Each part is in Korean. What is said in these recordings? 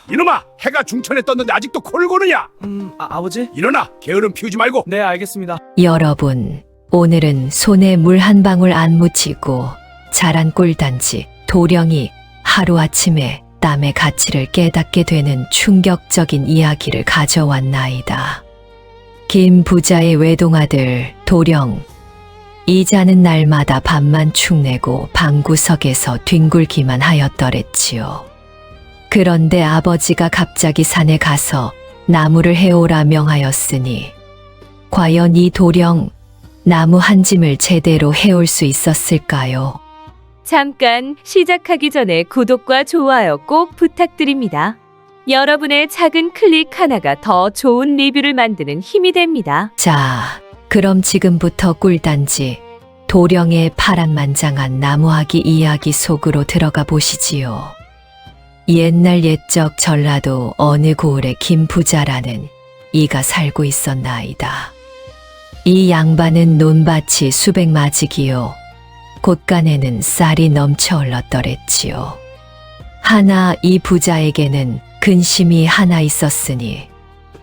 이놈아, 해가 중천에 떴는데 아직도 코를 고느냐? 아버지? 일어나, 게으름 피우지 말고. 네, 알겠습니다. 여러분, 오늘은 손에 물 한 방울 안 묻히고 자란 꿀단지 도령이 하루아침에 땀의 가치를 깨닫게 되는 충격적인 이야기를 가져왔나이다. 김 부자의 외동아들 도령. 이자는 날마다 밤만 축내고 방구석에서 뒹굴기만 하였더랬지요. 그런데 아버지가 갑자기 산에 가서 나무를 해오라 명하였으니 과연 이 도령 나무 한 짐을 제대로 해올 수 있었을까요? 잠깐 시작하기 전에 구독과 좋아요 꼭 부탁드립니다. 여러분의 작은 클릭 하나가 더 좋은 리뷰를 만드는 힘이 됩니다. 자, 그럼 지금부터 꿀단지 도령의 파란만장한 나무하기 이야기 속으로 들어가 보시지요. 옛날 옛적 전라도 어느 고을에 김부자라는 이가 살고 있었나이다. 이 양반은 논밭이 수백 마지기요. 곳간에는 쌀이 넘쳐 흘렀더랬지요. 하나 이 부자에게는 근심이 하나 있었으니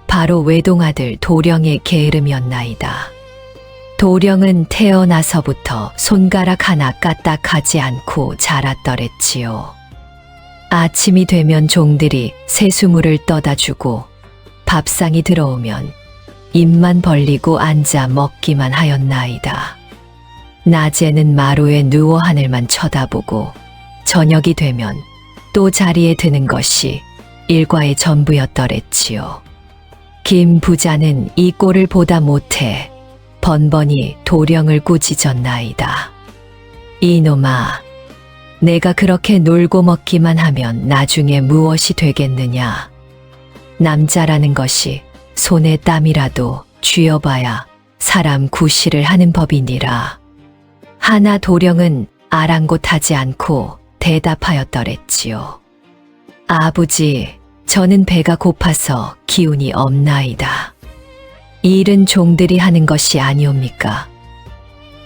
바로 외동아들 도령의 게으름이었나이다. 도령은 태어나서부터 손가락 하나 까딱하지 않고 자랐더랬지요. 아침이 되면 종들이 새수물을 떠다 주고 밥상이 들어오면 입만 벌리고 앉아 먹기만 하였나이다. 낮에는 마루에 누워 하늘만 쳐다보고 저녁이 되면 또 자리에 드는 것이 일과의 전부였더랬지요. 김 부자는 이 꼴을 보다 못해 번번이 도령을 꾸짖었나이다. 이놈아, 내가 그렇게 놀고 먹기만 하면 나중에 무엇이 되겠느냐. 남자라는 것이 손에 땀이라도 쥐어봐야 사람 구실을 하는 법이니라. 하나 도령은 아랑곳하지 않고 대답하였더랬지요. 아버지, 저는 배가 고파서 기운이 없나이다. 이 일은 종들이 하는 것이 아니옵니까?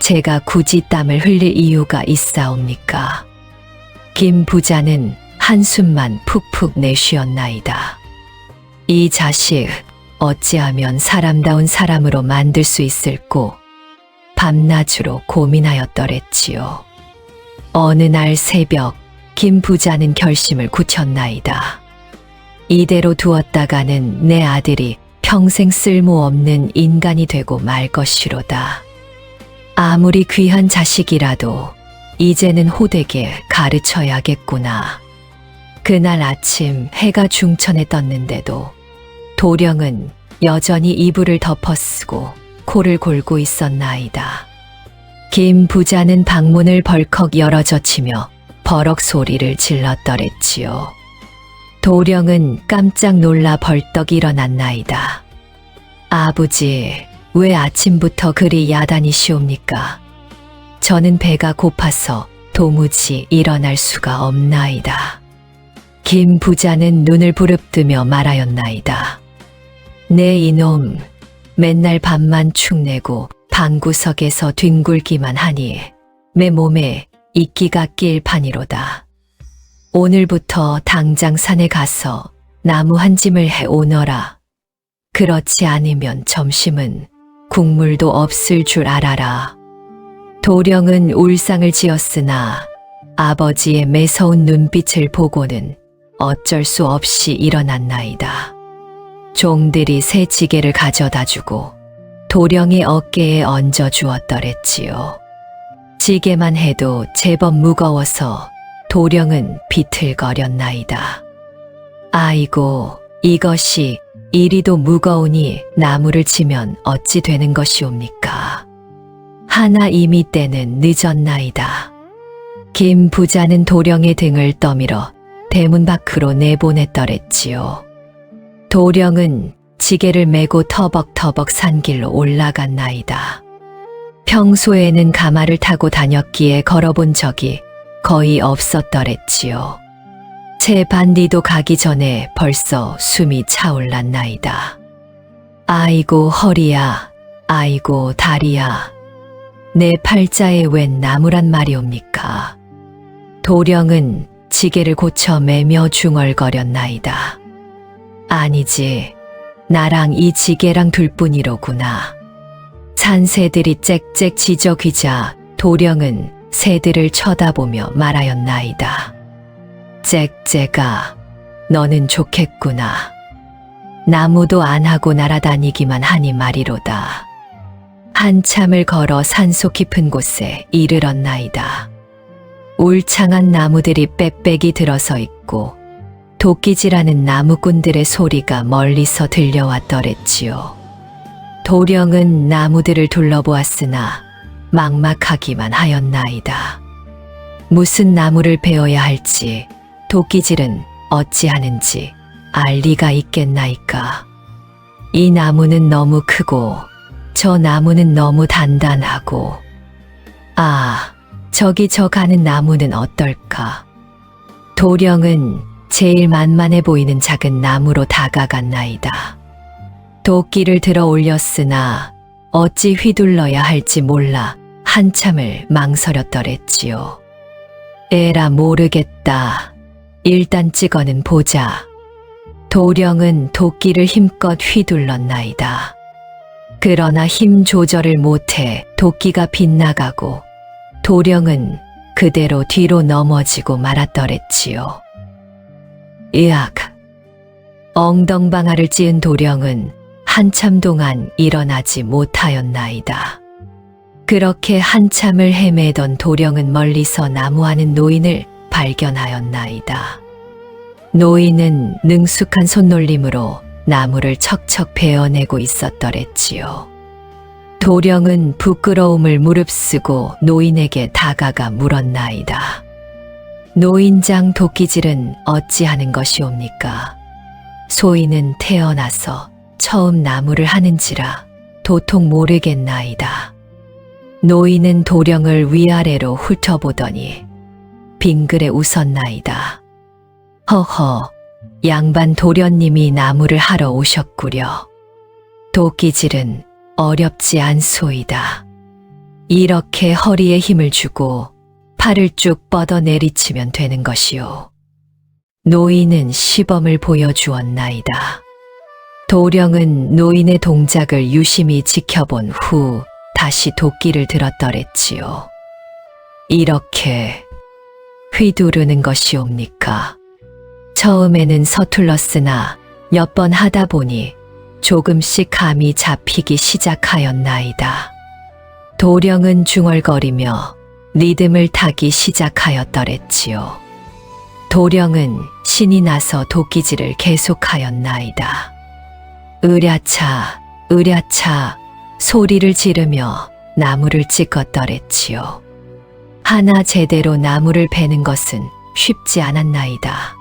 제가 굳이 땀을 흘릴 이유가 있사옵니까? 김 부자는 한숨만 푹푹 내쉬었나이다. 이 자식, 어찌하면 사람다운 사람으로 만들 수 있을꼬? 밤낮으로 고민하였더랬지요. 어느 날 새벽, 김 부자는 결심을 굳혔나이다. 이대로 두었다가는 내 아들이 평생 쓸모없는 인간이 되고 말 것이로다. 아무리 귀한 자식이라도 이제는 호되게 가르쳐야겠구나. 그날 아침 해가 중천에 떴는데도 도령은 여전히 이불을 덮어쓰고 코를 골고 있었나이다. 김 부자는 방문을 벌컥 열어젖히며 버럭 소리를 질렀더랬지요. 도령은 깜짝 놀라 벌떡 일어났나이다. 아버지, 왜 아침부터 그리 야단이시옵니까? 저는 배가 고파서 도무지 일어날 수가 없나이다. 김 부자는 눈을 부릅뜨며 말하였나이다. 네 이놈, 맨날 밤만 축내고 방구석에서 뒹굴기만 하니 내 몸에 이끼가 낄 판이로다. 오늘부터 당장 산에 가서 나무 한 짐을 해 오너라. 그렇지 않으면 점심은 국물도 없을 줄 알아라. 도령은 울상을 지었으나 아버지의 매서운 눈빛을 보고는 어쩔 수 없이 일어났나이다. 종들이 새 지게를 가져다 주고 도령의 어깨에 얹어 주었더랬지요. 지게만 해도 제법 무거워서 도령은 비틀거렸나이다. 아이고, 이것이 이리도 무거우니 나무를 치면 어찌 되는 것이옵니까? 하나 이미 때는 늦었나이다. 김 부자는 도령의 등을 떠밀어 대문 밖으로 내보냈더랬지요. 도령은 지게를 메고 터벅터벅 산길로 올라갔나이다. 평소에는 가마를 타고 다녔기에 걸어본 적이 거의 없었더랬지요. 제 반디도 가기 전에 벌써 숨이 차올랐나이다. 아이고 허리야, 아이고 다리야, 내 팔자에 웬 나무란 말이옵니까? 도령은 지게를 고쳐 매며 중얼거렸나이다. 아니지. 나랑 이 지게랑 둘뿐이로구나. 산새들이 짹짹 지저귀자 도령은 새들을 쳐다보며 말하였나이다. 짹짹아, 너는 좋겠구나. 나무도 안 하고 날아다니기만 하니 말이로다. 한참을 걸어 산속 깊은 곳에 이르렀나이다. 울창한 나무들이 빽빽이 들어서 있고 도끼질하는 나무꾼들의 소리가 멀리서 들려왔더랬지요. 도령은 나무들을 둘러보았으나 막막하기만 하였나이다. 무슨 나무를 베어야 할지, 도끼질은 어찌하는지 알 리가 있겠나이까. 이 나무는 너무 크고 저 나무는 너무 단단하고, 아, 저기 저 가는 나무는 어떨까? 도령은 제일 만만해 보이는 작은 나무로 다가갔나이다. 도끼를 들어 올렸으나 어찌 휘둘러야 할지 몰라 한참을 망설였더랬지요. 에라 모르겠다. 일단 찍어는 보자. 도령은 도끼를 힘껏 휘둘렀나이다. 그러나 힘 조절을 못해 도끼가 빗나가고 도령은 그대로 뒤로 넘어지고 말았더랬지요. 으악! 엉덩방아를 찧은 도령은 한참 동안 일어나지 못하였나이다. 그렇게 한참을 헤매던 도령은 멀리서 나무하는 노인을 발견하였나이다. 노인은 능숙한 손놀림으로 나무를 척척 베어내고 있었더랬지요. 도령은 부끄러움을 무릅쓰고 노인에게 다가가 물었나이다. 노인장 도끼질은 어찌하는 것이옵니까? 소인은 태어나서 처음 나무를 하는지라 도통 모르겠나이다. 노인은 도령을 위아래로 훑어보더니 빙그레 웃었나이다. 허허, 양반 도련님이 나무를 하러 오셨구려. 도끼질은 어렵지 않소이다. 이렇게 허리에 힘을 주고 팔을 쭉 뻗어 내리치면 되는 것이요. 노인은 시범을 보여주었나이다. 도령은 노인의 동작을 유심히 지켜본 후 다시 도끼를 들었더랬지요. 이렇게 휘두르는 것이옵니까? 처음에는 서툴렀으나 몇 번 하다 보니 조금씩 감이 잡히기 시작하였나이다. 도령은 중얼거리며 리듬을 타기 시작하였더랬지요. 도령은 신이 나서 도끼질을 계속하였나이다. 으랴차, 으랴차 소리를 지르며 나무를 찍었더랬지요. 하나 제대로 나무를 베는 것은 쉽지 않았나이다.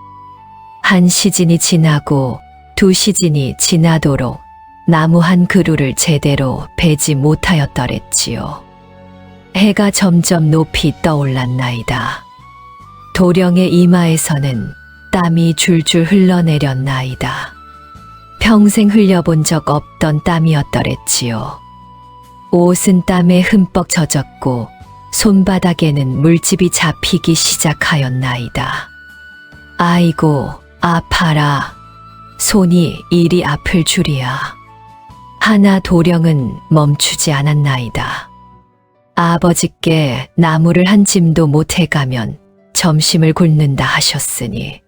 한 시즌이 지나고 두 시즌이 지나도록 나무 한 그루를 제대로 베지 못하였더랬지요. 해가 점점 높이 떠올랐나이다. 도령의 이마에서는 땀이 줄줄 흘러내렸나이다. 평생 흘려본 적 없던 땀이었더랬지요. 옷은 땀에 흠뻑 젖었고 손바닥에는 물집이 잡히기 시작하였나이다. 아이고, 아파라. 손이 이리 아플 줄이야. 하나 도령은 멈추지 않았나이다. 아버지께 나무를 한 짐도 못 해가면 점심을 굶는다 하셨으니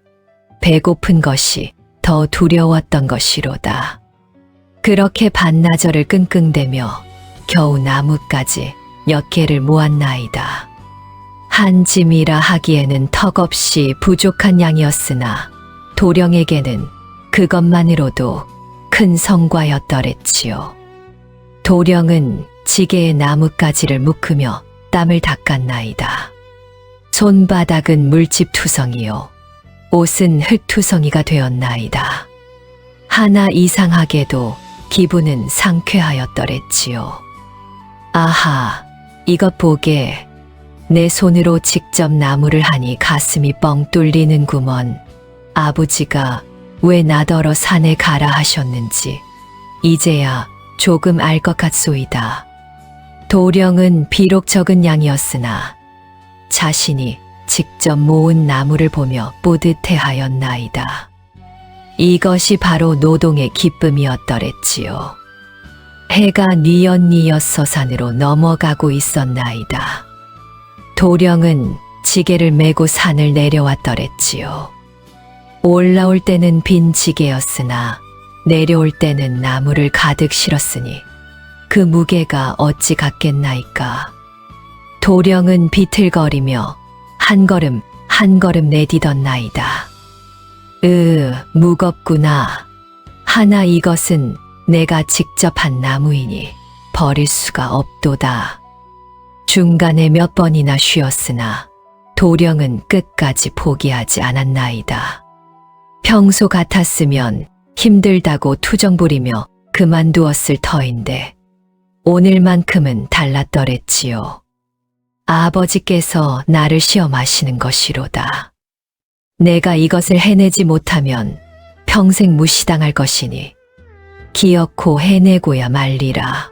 배고픈 것이 더 두려웠던 것이로다. 그렇게 반나절을 끙끙대며 겨우 나무까지 몇 개를 모았나이다. 한 짐이라 하기에는 턱없이 부족한 양이었으나 도령에게는 그것만으로도 큰 성과였더랬지요. 도령은 지게에 나뭇가지를 묶으며 땀을 닦았나이다. 손바닥은 물집투성이요. 옷은 흙투성이가 되었나이다. 하나 이상하게도 기분은 상쾌하였더랬지요. 아하, 이것 보게. 내 손으로 직접 나무를 하니 가슴이 뻥 뚫리는구먼. 아버지가 왜 나더러 산에 가라 하셨는지 이제야 조금 알 것 같소이다. 도령은 비록 적은 양이었으나 자신이 직접 모은 나무를 보며 뿌듯해하였나이다. 이것이 바로 노동의 기쁨이었더랬지요. 해가 뉘엿뉘엿 서산으로 넘어가고 있었나이다. 도령은 지게를 메고 산을 내려왔더랬지요. 올라올 때는 빈 지게였으나 내려올 때는 나무를 가득 실었으니 그 무게가 어찌 같겠나이까. 도령은 비틀거리며 한 걸음 한 걸음 내디뎠나이다. 무겁구나. 하나 이것은 내가 직접 한 나무이니 버릴 수가 없도다. 중간에 몇 번이나 쉬었으나 도령은 끝까지 포기하지 않았나이다. 평소 같았으면 힘들다고 투정 부리며 그만두었을 터인데 오늘만큼은 달랐더랬지요. 아버지께서 나를 시험하시는 것이로다. 내가 이것을 해내지 못하면 평생 무시당할 것이니 기어코 해내고야 말리라.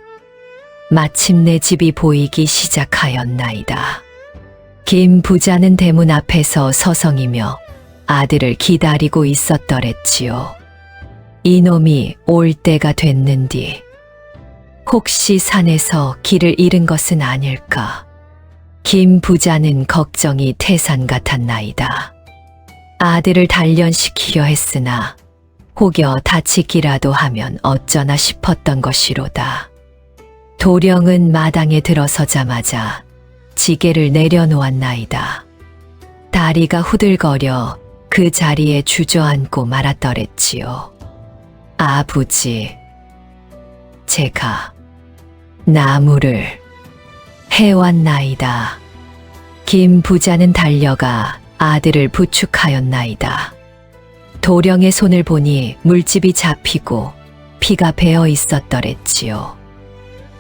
마침내 집이 보이기 시작하였나이다. 김 부자는 대문 앞에서 서성이며 아들을 기다리고 있었더랬지요. 이놈이 올 때가 됐는디 혹시 산에서 길을 잃은 것은 아닐까. 김 부자는 걱정이 태산 같았나이다. 아들을 단련시키려 했으나 혹여 다치기라도 하면 어쩌나 싶었던 것이로다. 도령은 마당에 들어서자마자 지게를 내려놓았나이다. 다리가 후들거려 그 자리에 주저앉고 말았더랬지요. 아버지, 제가 나무를 해왔나이다. 김 부자는 달려가 아들을 부축하였나이다. 도령의 손을 보니 물집이 잡히고 피가 배어 있었더랬지요.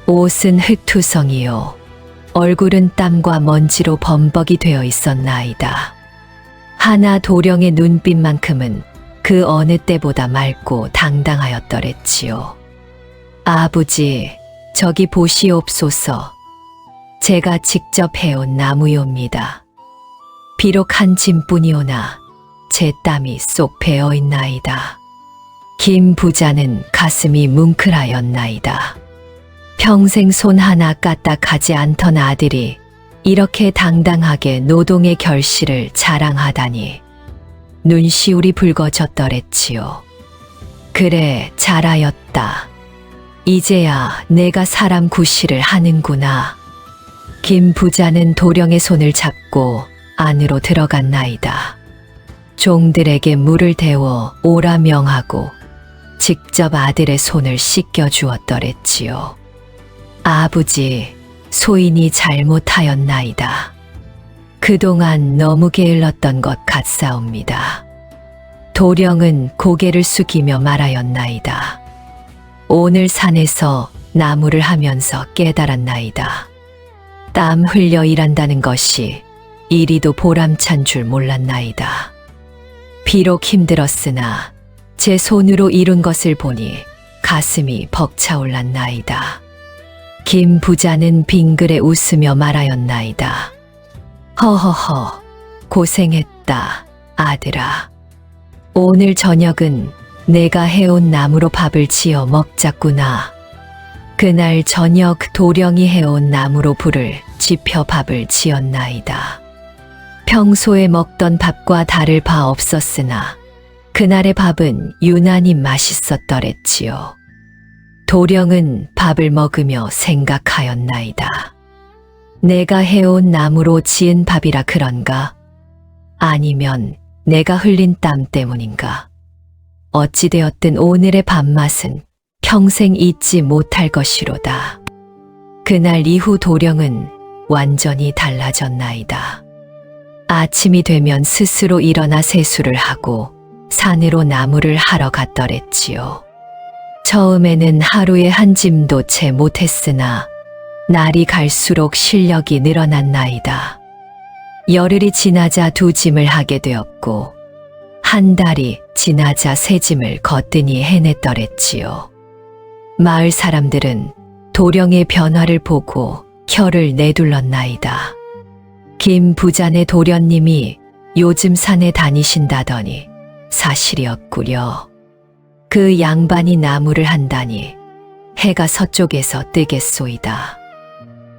옷은 흙투성이요. 얼굴은 땀과 먼지로 범벅이 되어 있었나이다. 하나 도령의 눈빛만큼은 그 어느 때보다 맑고 당당하였더랬지요. 아버지, 저기 보시옵소서. 제가 직접 해온 나무요입니다. 비록 한 짐뿐이오나 제 땀이 쏙 배어 있나이다. 김 부자는 가슴이 뭉클하였나이다. 평생 손 하나 까딱하지 않던 아들이 이렇게 당당하게 노동의 결실을 자랑하다니 눈시울이 붉어졌더랬지요. 그래, 잘하였다. 이제야 내가 사람 구실을 하는구나. 김 부자는 도령의 손을 잡고 안으로 들어갔나이다. 종들에게 물을 데워 오라 명하고 직접 아들의 손을 씻겨 주었더랬지요. 아버지, 소인이 잘못하였나이다. 그동안 너무 게을렀던 것 같사옵니다. 도령은 고개를 숙이며 말하였나이다. 오늘 산에서 나무를 하면서 깨달았나이다. 땀 흘려 일한다는 것이 이리도 보람찬 줄 몰랐나이다. 비록 힘들었으나 제 손으로 이룬 것을 보니 가슴이 벅차올랐나이다. 김 부자는 빙그레 웃으며 말하였나이다. 허허허, 고생했다, 아들아. 오늘 저녁은 내가 해온 나무로 밥을 지어 먹자꾸나. 그날 저녁 도령이 해온 나무로 불을 지펴 밥을 지었나이다. 평소에 먹던 밥과 다를 바 없었으나 그날의 밥은 유난히 맛있었더랬지요. 도령은 밥을 먹으며 생각하였나이다. 내가 해온 나무로 지은 밥이라 그런가? 아니면 내가 흘린 땀 때문인가? 어찌되었든 오늘의 밥맛은 평생 잊지 못할 것이로다. 그날 이후 도령은 완전히 달라졌나이다. 아침이 되면 스스로 일어나 세수를 하고 산으로 나무를 하러 갔더랬지요. 처음에는 하루에 한 짐도 채 못했으나 날이 갈수록 실력이 늘어났나이다. 열흘이 지나자 두 짐을 하게 되었고 한 달이 지나자 세 짐을 거뜬히 해냈더랬지요. 마을 사람들은 도령의 변화를 보고 혀를 내둘렀나이다. 김 부자네 도련님이 요즘 산에 다니신다더니 사실이었구려. 그 양반이 나무를 한다니 해가 서쪽에서 뜨겠소이다.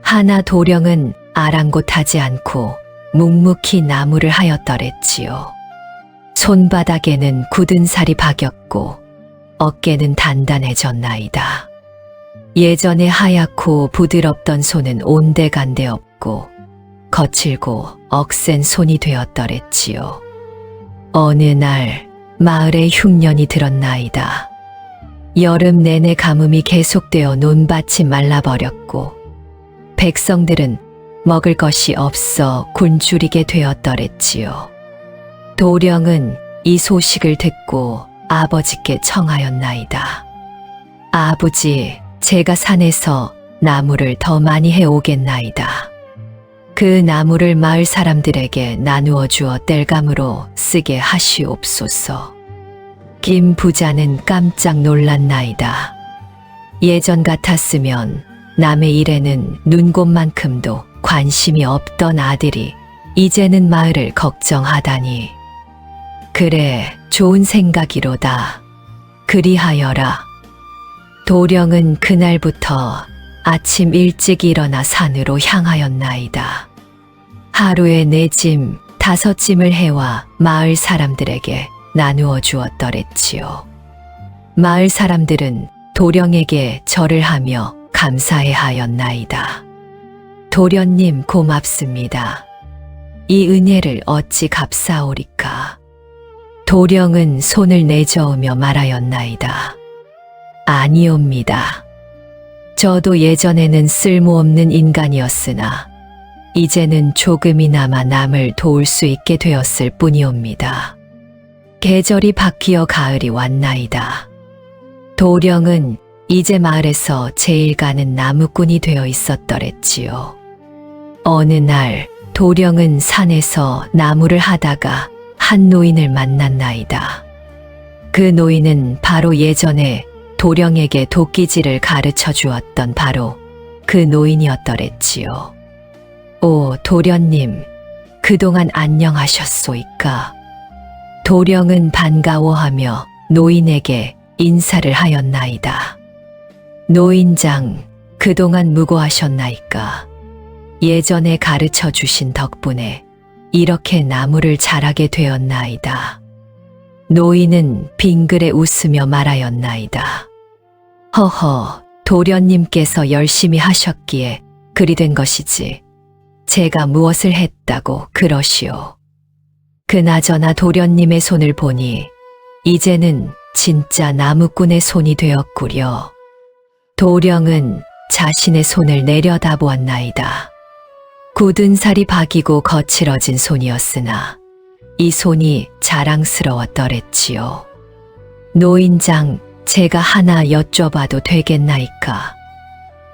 하나 도령은 아랑곳하지 않고 묵묵히 나무를 하였더랬지요. 손바닥에는 굳은 살이 박였고 어깨는 단단해졌나이다. 예전에 하얗고 부드럽던 손은 온데간데 없고 거칠고 억센 손이 되었더랬지요. 어느 날 마을에 흉년이 들었나이다. 여름 내내 가뭄이 계속되어 논밭이 말라버렸고 백성들은 먹을 것이 없어 굶주리게 되었더랬지요. 도령은 이 소식을 듣고 아버지께 청하였나이다. 아버지, 제가 산에서 나무를 더 많이 해오겠나이다. 그 나무를 마을 사람들에게 나누어 주어 땔감으로 쓰게 하시옵소서. 김 부자는 깜짝 놀랐나이다. 예전 같았으면 남의 일에는 눈곱만큼도 관심이 없던 아들이 이제는 마을을 걱정하다니. 그래, 좋은 생각이로다. 그리하여라. 도령은 그날부터 아침 일찍 일어나 산으로 향하였나이다. 하루에 4짐, 5짐을 해와 마을 사람들에게 나누어 주었더랬지요. 마을 사람들은 도령에게 절을 하며 감사해 하였나이다. 도련님 고맙습니다. 이 은혜를 어찌 갚사오리까. 도령은 손을 내저으며 말하였나이다. 아니옵니다. 저도 예전에는 쓸모없는 인간이었으나 이제는 조금이나마 남을 도울 수 있게 되었을 뿐이옵니다. 계절이 바뀌어 가을이 왔나이다. 도령은 이제 마을에서 제일 가는 나무꾼이 되어 있었더랬지요. 어느 날 도령은 산에서 나무를 하다가 한 노인을 만났나이다. 그 노인은 바로 예전에 도령에게 도끼질을 가르쳐 주었던 바로 그 노인이었더랬지요. 오, 도련님, 그동안 안녕하셨소이까? 도령은 반가워하며 노인에게 인사를 하였나이다. 노인장, 그동안 무고하셨나이까? 예전에 가르쳐 주신 덕분에 이렇게 나무를 잘하게 되었나이다. 노인은 빙그레 웃으며 말하였나이다. 허허, 도련님께서 열심히 하셨기에 그리 된 것이지. 제가 무엇을 했다고 그러시오. 그나저나 도련님의 손을 보니 이제는 진짜 나무꾼의 손이 되었구려. 도령은 자신의 손을 내려다보았나이다. 굳은 살이 박이고 거칠어진 손이었으나 이 손이 자랑스러웠더랬지요. 노인장, 제가 하나 여쭤봐도 되겠나이까?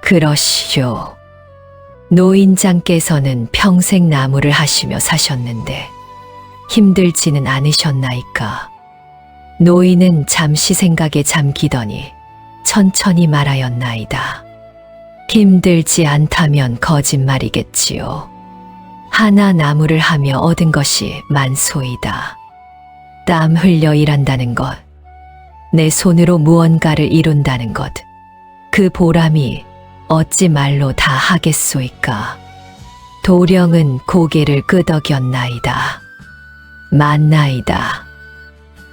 그러시오. 노인장께서는 평생 나무를 하시며 사셨는데 힘들지는 않으셨나이까? 노인은 잠시 생각에 잠기더니 천천히 말하였나이다. 힘들지 않다면 거짓말이겠지요. 하나 나무를 하며 얻은 것이 만소이다. 땀 흘려 일한다는 것, 내 손으로 무언가를 이룬다는 것, 그 보람이 어찌 말로 다 하겠소이까. 도령은 고개를 끄덕였나이다. 맞나이다.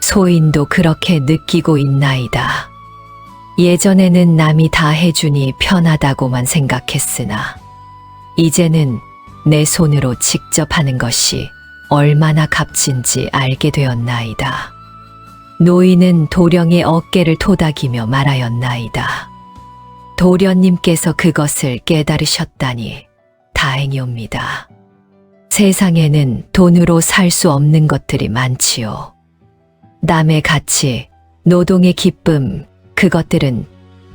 소인도 그렇게 느끼고 있나이다. 예전에는 남이 다 해주니 편하다고만 생각했으나 이제는 내 손으로 직접 하는 것이 얼마나 값진지 알게 되었나이다. 노인은 도령의 어깨를 토닥이며 말하였나이다. 도련님께서 그것을 깨달으셨다니 다행이옵니다. 세상에는 돈으로 살 수 없는 것들이 많지요. 남의 가치, 노동의 기쁨, 그것들은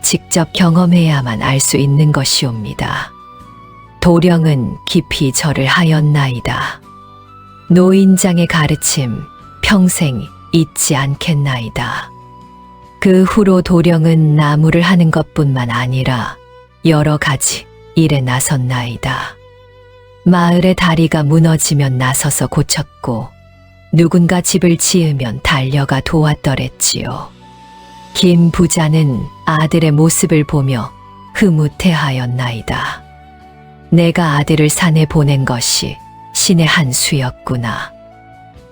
직접 경험해야만 알 수 있는 것이옵니다. 도령은 깊이 절을 하였나이다. 노인장의 가르침 평생 잊지 않겠나이다. 그 후로 도령은 나무를 하는 것뿐만 아니라 여러 가지 일에 나섰나이다. 마을의 다리가 무너지면 나서서 고쳤고 누군가 집을 지으면 달려가 도왔더랬지요. 김 부자는 아들의 모습을 보며 흐뭇해하였나이다. 내가 아들을 산에 보낸 것이 신의 한 수였구나.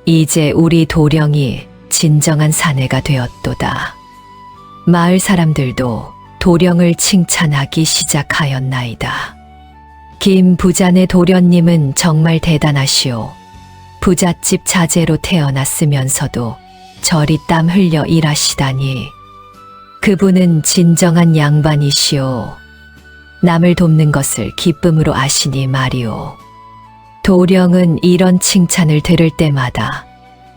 이제 우리 도령이 진정한 사내가 되었도다. 마을 사람들도 도령을 칭찬하기 시작하였나이다. 김 부자네 도련님은 정말 대단하시오. 부잣집 자제로 태어났으면서도 저리 땀 흘려 일하시다니. 그분은 진정한 양반이시오. 남을 돕는 것을 기쁨으로 아시니 말이오. 도령은 이런 칭찬을 들을 때마다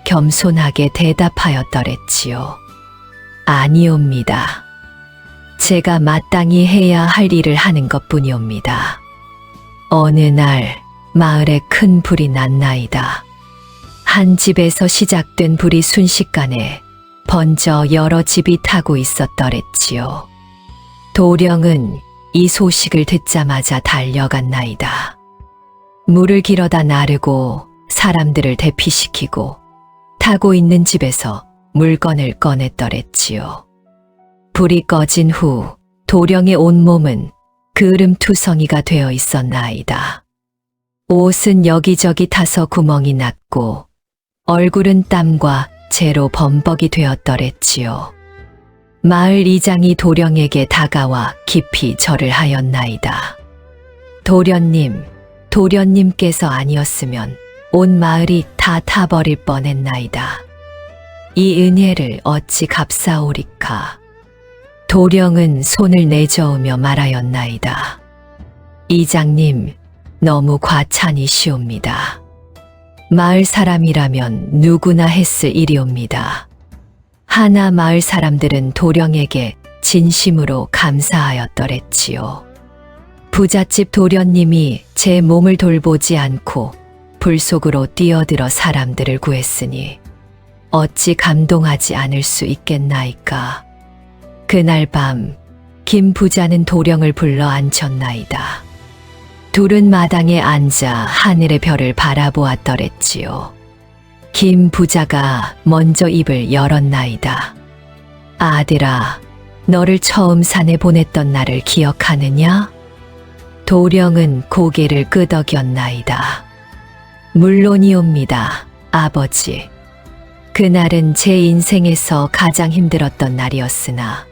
겸손하게 대답하였더랬지요. 아니옵니다. 제가 마땅히 해야 할 일을 하는 것뿐이옵니다. 어느 날 마을에 큰 불이 났나이다. 한 집에서 시작된 불이 순식간에 번져 여러 집이 타고 있었더랬지요. 도령은 이 소식을 듣자마자 달려갔나이다. 물을 길어다 나르고 사람들을 대피시키고 타고 있는 집에서 물건을 꺼냈더랬지요. 불이 꺼진 후 도령의 온몸은 그을음투성이가 되어 있었나이다. 옷은 여기저기 타서 구멍이 났고 얼굴은 땀과 재로 범벅이 되었더랬지요. 마을 이장이 도령에게 다가와 깊이 절을 하였나이다. 도련님께서 아니었으면 온 마을이 다 타버릴 뻔했나이다. 이 은혜를 어찌 갚사오리까. 도령은 손을 내저으며 말하였나이다. 이장님, 너무 과찬이시옵니다. 마을 사람이라면 누구나 했을 일이옵니다. 하나 마을 사람들은 도령에게 진심으로 감사하였더랬지요. 부잣집 도련님이 제 몸을 돌보지 않고 불 속으로 뛰어들어 사람들을 구했으니 어찌 감동하지 않을 수 있겠나이까. 그날 밤 김 부자는 도령을 불러 앉혔나이다. 둘은 마당에 앉아 하늘의 별을 바라보았더랬지요. 김 부자가 먼저 입을 열었나이다. 아들아, 너를 처음 산에 보냈던 날을 기억하느냐? 도령은 고개를 끄덕였나이다. 물론이옵니다, 아버지. 그날은 제 인생에서 가장 힘들었던 날이었으나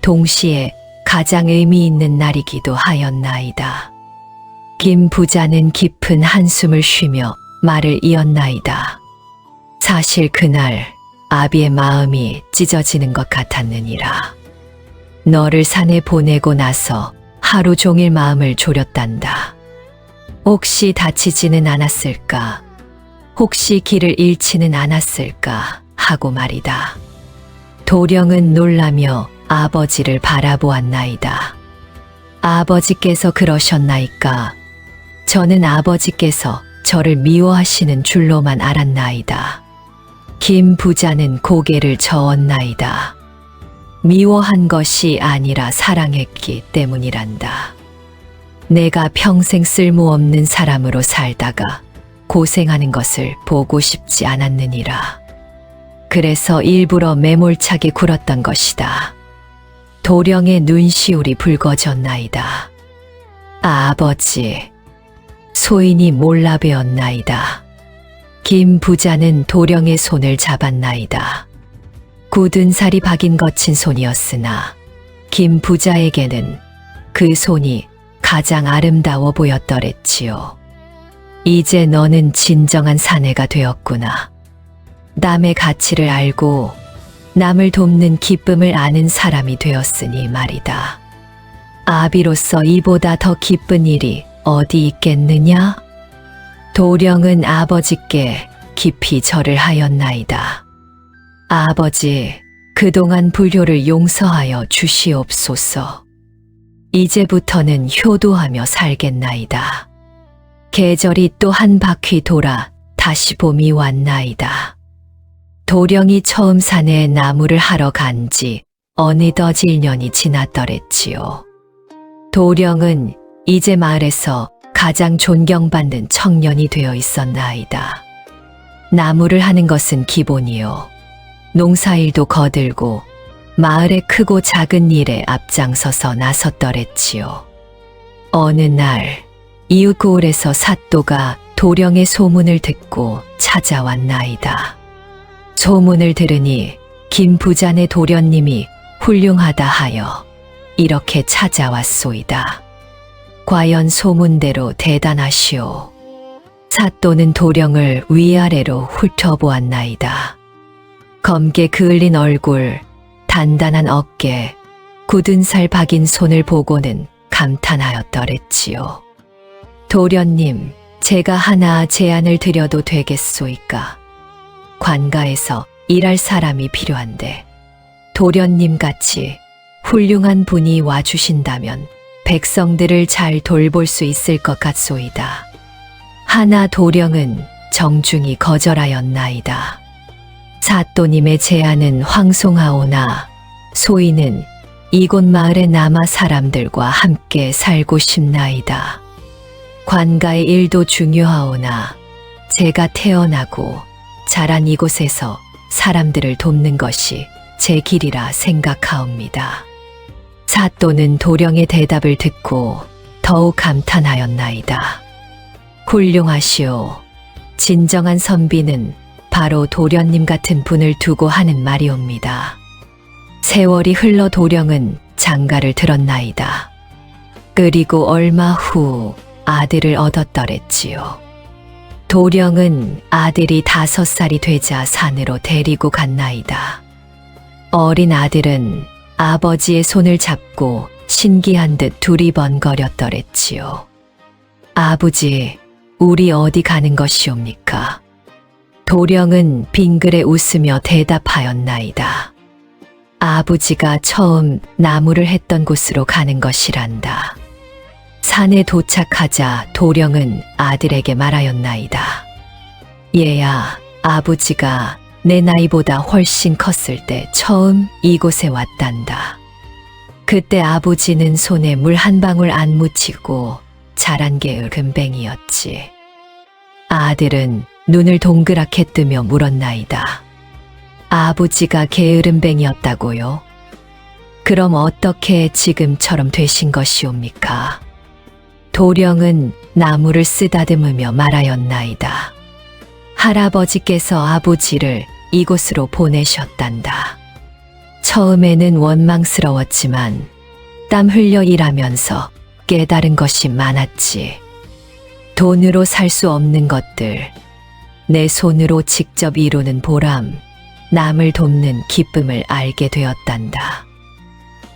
동시에 가장 의미 있는 날이기도 하였나이다. 김 부자는 깊은 한숨을 쉬며 말을 이었나이다. 사실 그날 아비의 마음이 찢어지는 것 같았느니라. 너를 산에 보내고 나서 하루 종일 마음을 졸였단다. 혹시 다치지는 않았을까? 혹시 길을 잃지는 않았을까? 하고 말이다. 도령은 놀라며 아버지를 바라보았나이다. 아버지께서 그러셨나이까? 저는 아버지께서 저를 미워하시는 줄로만 알았나이다. 김 부자는 고개를 저었나이다. 미워한 것이 아니라 사랑했기 때문이란다. 내가 평생 쓸모없는 사람으로 살다가 고생하는 것을 보고 싶지 않았느니라. 그래서 일부러 매몰차게 굴었던 것이다. 도령의 눈시울이 붉어졌나이다. 아버지, 소인이 몰라 배었나이다. 김 부자는 도령의 손을 잡았나이다. 굳은 살이 박인 거친 손이었으나 김 부자에게는 그 손이 가장 아름다워 보였더랬지요. 이제 너는 진정한 사내가 되었구나. 남의 가치를 알고 남을 돕는 기쁨을 아는 사람이 되었으니 말이다. 아비로서 이보다 더 기쁜 일이 어디 있겠느냐? 도령은 아버지께 깊이 절을 하였나이다. 아버지, 그동안 불효를 용서하여 주시옵소서. 이제부터는 효도하며 살겠나이다. 계절이 또 한 바퀴 돌아 다시 봄이 왔나이다. 도령이 처음 산에 나무를 하러 간지 어느덧 1년이 지났더랬지요. 도령은 이제 마을에서 가장 존경받는 청년이 되어 있었나이다. 나무를 하는 것은 기본이요. 농사일도 거들고 마을의 크고 작은 일에 앞장서서 나섰더랬지요. 어느 날 이웃 고을에서 사또가 도령의 소문을 듣고 찾아왔나이다. 소문을 들으니 김 부자네 도련님이 훌륭하다 하여 이렇게 찾아왔소이다. 과연 소문대로 대단하시오. 사또는 도령을 위아래로 훑어보았나이다. 검게 그을린 얼굴, 단단한 어깨, 굳은 살 박인 손을 보고는 감탄하였더랬지요. 도련님, 제가 하나 제안을 드려도 되겠소이까? 관가에서 일할 사람이 필요한데 도련님 같이 훌륭한 분이 와주신다면 백성들을 잘 돌볼 수 있을 것 같소이다. 하나 도령은 정중히 거절하였나이다. 사또님의 제안은 황송하오나 소인은 이곳 마을의 남아 사람들과 함께 살고 싶나이다. 관가의 일도 중요하오나 제가 태어나고 자란 이곳에서 사람들을 돕는 것이 제 길이라 생각하옵니다. 사또는 도령의 대답을 듣고 더욱 감탄하였나이다. 훌륭하시오. 진정한 선비는 바로 도련님 같은 분을 두고 하는 말이옵니다. 세월이 흘러 도령은 장가를 들었나이다. 그리고 얼마 후 아들을 얻었더랬지요. 도령은 아들이 5살이 되자 산으로 데리고 갔나이다. 어린 아들은 아버지의 손을 잡고 신기한 듯 두리번거렸더랬지요. 아버지, 우리 어디 가는 것이옵니까? 도령은 빙그레 웃으며 대답하였나이다. 아버지가 처음 나무를 했던 곳으로 가는 것이란다. 산에 도착하자 도령은 아들에게 말하였나이다. 얘야, 아버지가 내 나이보다 훨씬 컸을 때 처음 이곳에 왔단다. 그때 아버지는 손에 물 한 방울 안 묻히고 자란 게 금뱅이였지. 아들은 눈을 동그랗게 뜨며 물었나이다. 아버지가 게으름뱅이였다고요? 그럼 어떻게 지금처럼 되신 것이옵니까? 도령은 나무를 쓰다듬으며 말하였나이다. 할아버지께서 아버지를 이곳으로 보내셨단다. 처음에는 원망스러웠지만 땀 흘려 일하면서 깨달은 것이 많았지. 돈으로 살 수 없는 것들, 내 손으로 직접 이루는 보람, 남을 돕는 기쁨을 알게 되었단다.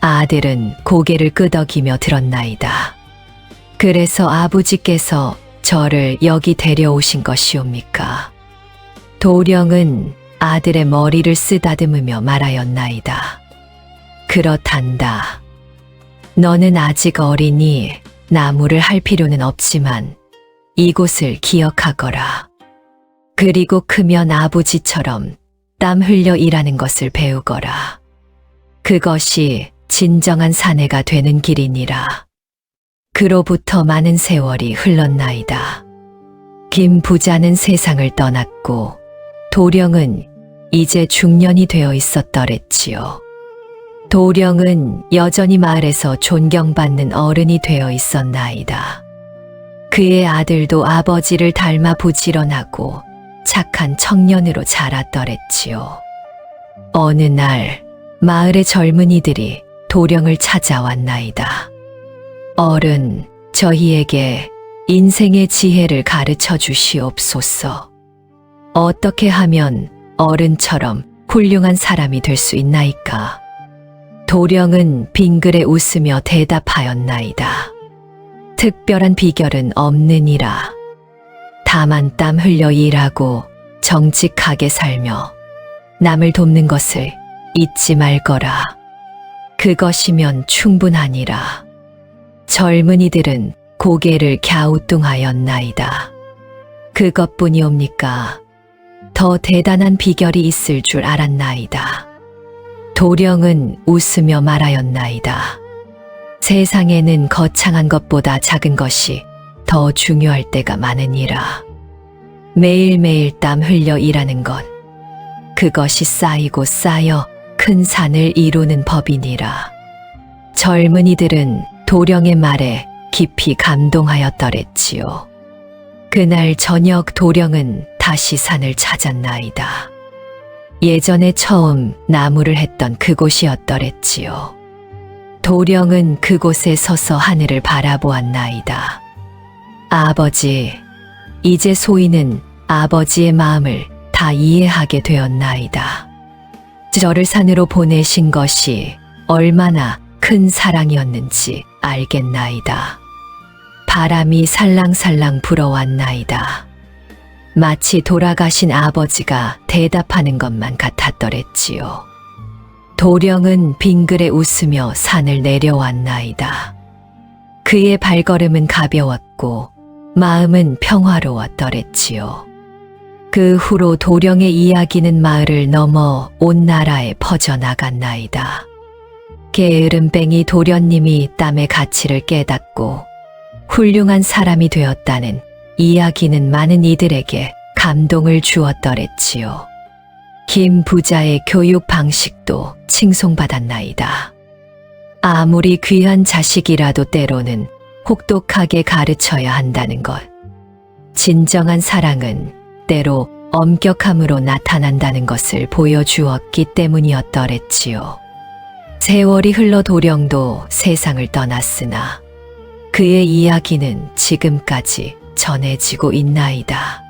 아들은 고개를 끄덕이며 들었나이다. 그래서 아버지께서 저를 여기 데려오신 것이옵니까? 도령은 아들의 머리를 쓰다듬으며 말하였나이다. 그렇단다. 너는 아직 어리니 나무를 할 필요는 없지만 이곳을 기억하거라. 그리고 크면 아버지처럼 땀 흘려 일하는 것을 배우거라. 그것이 진정한 사내가 되는 길이니라. 그로부터 많은 세월이 흘렀나이다. 김 부자는 세상을 떠났고 도령은 이제 중년이 되어 있었더랬지요. 도령은 여전히 마을에서 존경받는 어른이 되어 있었나이다. 그의 아들도 아버지를 닮아 부지런하고 착한 청년으로 자랐더랬지요. 어느 날 마을의 젊은이들이 도령을 찾아왔나이다. 어른, 저희에게 인생의 지혜를 가르쳐 주시옵소서. 어떻게 하면 어른처럼 훌륭한 사람이 될 수 있나이까? 도령은 빙그레 웃으며 대답하였나이다. 특별한 비결은 없느니라. 다만 땀 흘려 일하고 정직하게 살며 남을 돕는 것을 잊지 말거라. 그것이면 충분하니라. 젊은이들은 고개를 갸우뚱하였나이다. 그것뿐이옵니까? 더 대단한 비결이 있을 줄 알았나이다. 도령은 웃으며 말하였나이다. 세상에는 거창한 것보다 작은 것이 더 중요할 때가 많으니라. 매일매일 땀 흘려 일하는 것, 그것이 쌓이고 쌓여 큰 산을 이루는 법이니라. 젊은이들은 도령의 말에 깊이 감동하였더랬지요. 그날 저녁 도령은 다시 산을 찾았나이다. 예전에 처음 나무를 했던 그곳이었더랬지요. 도령은 그곳에 서서 하늘을 바라보았나이다. 아버지, 이제 소인은 아버지의 마음을 다 이해하게 되었나이다. 저를 산으로 보내신 것이 얼마나 큰 사랑이었는지 알겠나이다. 바람이 살랑살랑 불어왔나이다. 마치 돌아가신 아버지가 대답하는 것만 같았더랬지요. 도령은 빙그레 웃으며 산을 내려왔나이다. 그의 발걸음은 가벼웠고 마음은 평화로웠더랬지요. 그 후로 도령의 이야기는 마을을 넘어 온 나라에 퍼져나갔나이다. 게으름뱅이 도련님이 땀의 가치를 깨닫고 훌륭한 사람이 되었다는 이야기는 많은 이들에게 감동을 주었더랬지요. 김 부자의 교육 방식도 칭송받았나이다. 아무리 귀한 자식이라도 때로는 혹독하게 가르쳐야 한다는 것. 진정한 사랑은 때로 엄격함으로 나타난다는 것을 보여주었기 때문이었더랬지요. 세월이 흘러 도령도 세상을 떠났으나 그의 이야기는 지금까지 전해지고 있나이다.